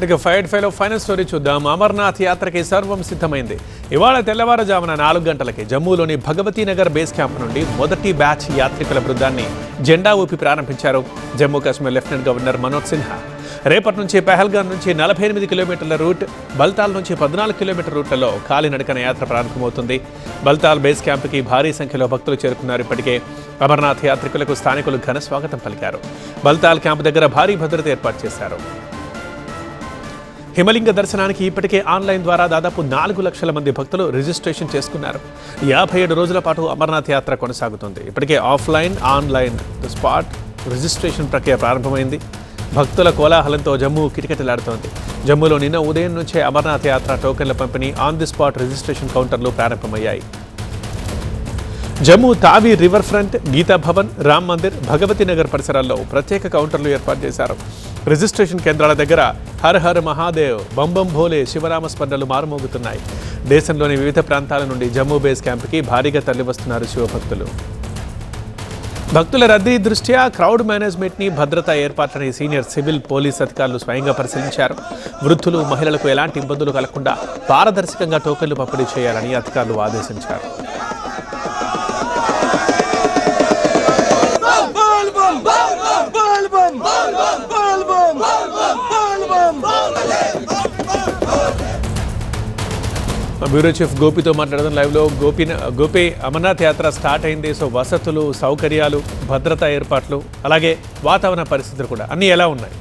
ఇక final story చూద్దాం. అమర్నాథ్ యాత్రకి సర్వం సిద్ధమైంది. ఇవాళ తెల్లవారుజామున 4 గంటలకి జమ్మూలోని భగవతీ నగర్ బేస్ క్యాంప్ నుండి మొదటి బ్యాచ్ యాత్రికుల బృందాన్ని జెండా ఊపి ప్రారంభించారు జమ్మూ కాశ్మీర్ లెఫ్టినెంట్ గవర్నర్ మనోజ్ సిన్హా. రేపటి నుంచి పెహల్గాం నుంచి 48 కిలోమీటర్ల రూట్, బల్తాల్ నుంచి 14 కిలోమీటర్ల రూట్లలో కాలినడకన యాత్ర ప్రారంభమవుతుంది. బల్తాల్ బేస్ క్యాంప్కి భారీ సంఖ్యలో భక్తులు చేరుకున్నారు. ఇప్పటికే అమర్నాథ్ యాత్రికులకు స్థానికులు ఘన స్వాగతం పలికారు. బల్తాల్ క్యాంప్ దగ్గర భారీ భద్రత ఏర్పాటు చేశారు. హిమలింగ దర్శనానికి ఇప్పటికే ఆన్లైన్ ద్వారా దాదాపు 4 లక్షల మంది భక్తులు రిజిస్ట్రేషన్ చేసుకున్నారు. 57 రోజుల పాటు అమర్నాథ్ యాత్ర కొనసాగుతుంది. ఇప్పటికే ఆఫ్లైన్, ఆన్లైన్ స్పాట్ రిజిస్ట్రేషన్ ప్రక్రియ ప్రారంభమైంది. భక్తుల కోలాహలంతో జమ్మూ కిటకిటలాడుతోంది. జమ్మూలో నిన్న ఉదయం నుంచే అమర్నాథ్ యాత్ర టోకెన్ల పంపిణీ, ఆన్ ది స్పాట్ రిజిస్ట్రేషన్ కౌంటర్లు ప్రారంభమయ్యాయి. జమ్మూ తావి రివర్ ఫ్రంట్, గీతా భవన్, రామ్ మందిర్, భగవతీ నగర్ పరిసరాల్లో ప్రత్యేక కౌంటర్లు ఏర్పాటు చేశారు. రిజిస్ట్రేషన్ కేంద్రాల దగ్గర హర్ హర్ మహాదేవ్, బంబం భోలే శివరామ స్మరణలు మారుమోగుతున్నాయి. దేశంలోని వివిధ ప్రాంతాల నుండి జమ్మూ బేస్ క్యాంప్కి భారీగా తరలివస్తున్నారు శివభక్తులు. భక్తుల రద్దీ దృష్ట్యా క్రౌడ్ మేనేజ్మెంట్ని, భద్రతా ఏర్పాట్లని సీనియర్ సివిల్ పోలీస్ అధికారులు స్వయంగా పరిశీలించారు. వృద్ధులు, మహిళలకు ఎలాంటి ఇబ్బందులు కలగకుండా పారదర్శకంగా టోకెన్లు పంపిణీ చేయాలని అధికారులు ఆదేశించారు. బ్యూరో చీఫ్ గోపితో మాట్లాడడం లైవ్లో. గోపి, అమర్నాథ్ యాత్ర స్టార్ట్ అయింది. సో వసతులు, సౌకర్యాలు, భద్రతా ఏర్పాట్లు, అలాగే వాతావరణ పరిస్థితులు కూడా అన్నీ ఎలా ఉన్నాయి?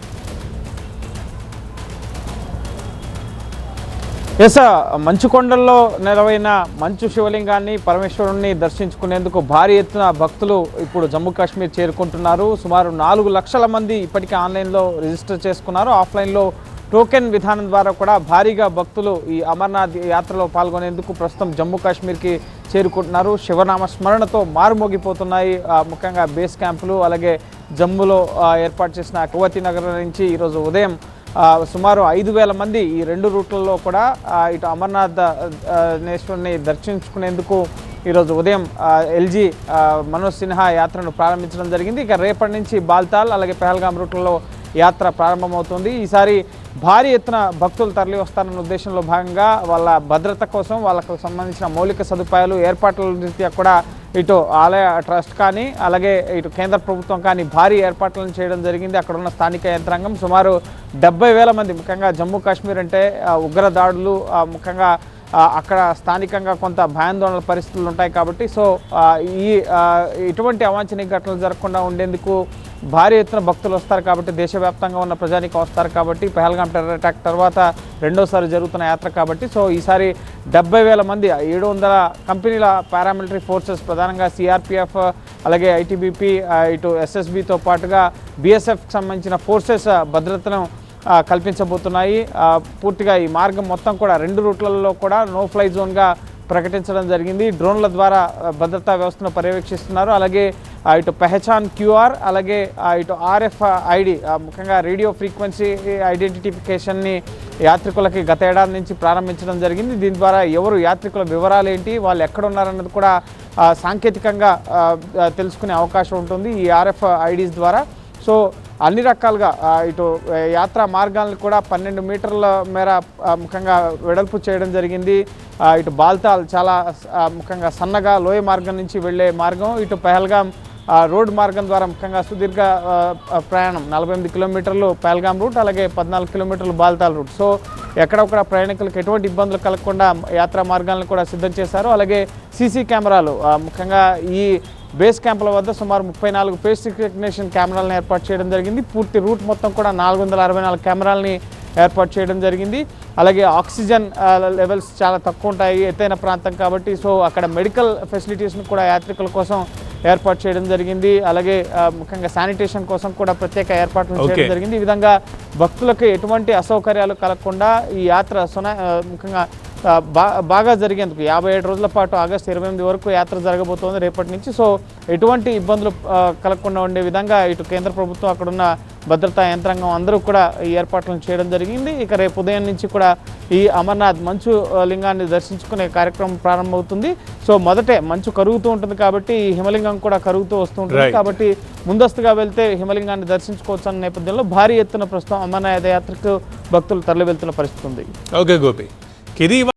మంచుకొండల్లో నెలవైన మంచు శివలింగాన్ని, పరమేశ్వరుణ్ణి దర్శించుకునేందుకు భారీ ఎత్తున భక్తులు ఇప్పుడు జమ్మూ కాశ్మీర్ చేరుకుంటున్నారు. సుమారు 4 లక్షల మంది ఇప్పటికే ఆన్లైన్లో రిజిస్టర్ చేసుకున్నారు. ఆఫ్లైన్లో టోకెన్ విధానం ద్వారా కూడా భారీగా భక్తులు ఈ అమర్నాథ్ యాత్రలో పాల్గొనేందుకు ప్రస్తుతం జమ్మూ కాశ్మీర్కి చేరుకుంటున్నారు. శివనామ స్మరణతో మారుమోగిపోతున్నాయి ముఖ్యంగా బేస్ క్యాంపులు. అలాగే జమ్మూలో ఏర్పాటు చేసిన భగవతీ నగర్ నుంచి ఈరోజు ఉదయం సుమారు 5,000 మంది ఈ 2 రూట్లలో కూడా ఇటు అమర్నాథ్ నేశ్వరిని దర్శించుకునేందుకు ఈరోజు ఉదయం ఎల్జీ మనోజ్ సిన్హా యాత్రను ప్రారంభించడం జరిగింది. ఇక రేపటి నుంచి బాల్తాల్ అలాగే పెహల్గాం రూట్లలో యాత్ర ప్రారంభమవుతుంది. ఈసారి భారీ ఎత్తున భక్తులు తరలి వస్తారన్న ఉద్దేశంలో భాగంగా వాళ్ళ భద్రత కోసం, వాళ్ళకు సంబంధించిన మౌలిక సదుపాయాలు, ఏర్పాట్ల రీత్యా కూడా ఇటు ఆలయ ట్రస్ట్ కానీ అలాగే ఇటు కేంద్ర ప్రభుత్వం కానీ భారీ ఏర్పాట్లను చేయడం జరిగింది. అక్కడ ఉన్న స్థానిక యంత్రాంగం సుమారు 70,000 మంది, ముఖ్యంగా జమ్మూ కాశ్మీర్ అంటే ఉగ్రదాడులు, ముఖ్యంగా అక్కడ స్థానికంగా కొంత భయాందోళనల పరిస్థితులు ఉంటాయి కాబట్టి సో ఇటువంటి అవాంఛనీయ ఘటనలు జరగకుండా ఉండేందుకు భారీ ఎత్తున భక్తులు వస్తారు కాబట్టి, దేశవ్యాప్తంగా ఉన్న ప్రజానికి వస్తారు కాబట్టి, పెహల్గాం టెర్రర్ అటాక్ తర్వాత రెండోసారి జరుగుతున్న యాత్ర కాబట్టి సో ఈసారి 70,000 మంది 700 కంపెనీల పారామిలిటరీ ఫోర్సెస్, ప్రధానంగా సిఆర్పిఎఫ్ అలాగే ఐటీబీపీ, ఇటు ఎస్ఎస్బితో పాటుగా బీఎస్ఎఫ్కి సంబంధించిన ఫోర్సెస్ భద్రతను కల్పించబోతున్నాయి. పూర్తిగా ఈ మార్గం మొత్తం కూడా 2 రూట్లలో కూడా నో ఫ్లై జోన్గా ప్రకటించడం జరిగింది. డ్రోన్ల ద్వారా భద్రతా వ్యవస్థను పర్యవేక్షిస్తున్నారు. అలాగే ఇటు పెహచాన్ క్యూఆర్, అలాగే ఇటు RFID, ముఖ్యంగా రేడియో ఫ్రీక్వెన్సీ ఐడెంటిఫికేషన్ని యాత్రికులకి గత ఏడాది నుంచి ప్రారంభించడం జరిగింది. దీని ద్వారా ఎవరు యాత్రికుల వివరాలు ఏంటి, వాళ్ళు ఎక్కడ ఉన్నారన్నది కూడా సాంకేతికంగా తెలుసుకునే అవకాశం ఉంటుంది ఈ RFIDs ద్వారా. సో అన్ని రకాలుగా ఇటు యాత్రా మార్గాలను కూడా 12 మీటర్ల మేర ముఖ్యంగా వెడల్పు చేయడం జరిగింది. ఇటు బాల్తాల్ చాలా ముఖ్యంగా సన్నగా లోయ మార్గం నుంచి వెళ్ళే మార్గం, ఇటు పెహల్గాం రోడ్ మార్గం ద్వారా ముఖ్యంగా సుదీర్ఘ ప్రయాణం 48 కిలోమీటర్లు పెహల్గాం రూట్, అలాగే 14 కిలోమీటర్లు బాల్తాల్ రూట్. సో ఎక్కడొక్కడ ప్రయాణికులకు ఎటువంటి ఇబ్బందులు కలగకుండా యాత్రా మార్గాలను కూడా సిద్ధం చేశారు. అలాగే సీసీ కెమెరాలు, ముఖ్యంగా ఈ బేస్ క్యాంపుల వద్ద సుమారు 34 ఫేస్ రికగ్నిషన్ కెమెరాలను ఏర్పాటు చేయడం జరిగింది. పూర్తి రూట్ మొత్తం కూడా 464 కెమెరాలని ఏర్పాటు చేయడం జరిగింది. అలాగే ఆక్సిజన్ లెవెల్స్ చాలా తక్కువ ఉంటాయి, ఎత్తైన ప్రాంతం కాబట్టి సో అక్కడ మెడికల్ ఫెసిలిటీస్ని కూడా యాత్రికుల కోసం ఏర్పాటు చేయడం జరిగింది. అలాగే ముఖ్యంగా శానిటేషన్ కోసం కూడా ప్రత్యేక ఏర్పాట్లు చేయడం జరిగింది. ఈ విధంగా భక్తులకు ఎటువంటి అసౌకర్యాలు కలగకుండా ఈ యాత్ర ముఖ్యంగా బాగా జరిగేందుకు 57 రోజుల పాటు ఆగస్టు 28 వరకు యాత్ర జరగబోతోంది రేపటి నుంచి. సో ఎటువంటి ఇబ్బందులు కలగకుండా ఉండే విధంగా ఇటు కేంద్ర ప్రభుత్వం, అక్కడున్న భద్రతా యంత్రాంగం అందరూ కూడా ఈ ఏర్పాట్లను చేయడం జరిగింది. ఇక రేపు ఉదయం నుంచి కూడా ఈ అమర్నాథ్ మంచు లింగాన్ని దర్శించుకునే కార్యక్రమం ప్రారంభమవుతుంది. సో మొదటే మంచు కరుగుతూ ఉంటుంది కాబట్టి ఈ హిమలింగం కూడా కరుగుతూ వస్తూ ఉంటుంది. కాబట్టి ముందస్తుగా వెళ్తే హిమలింగాన్ని దర్శించుకోవచ్చు అన్న నేపథ్యంలో భారీ ఎత్తున ప్రస్తుతం అమర్నాథ్ యాత్రకు భక్తులు తరలి వెళ్తున్న పరిస్థితి ఉంది. ఓకే గోపి.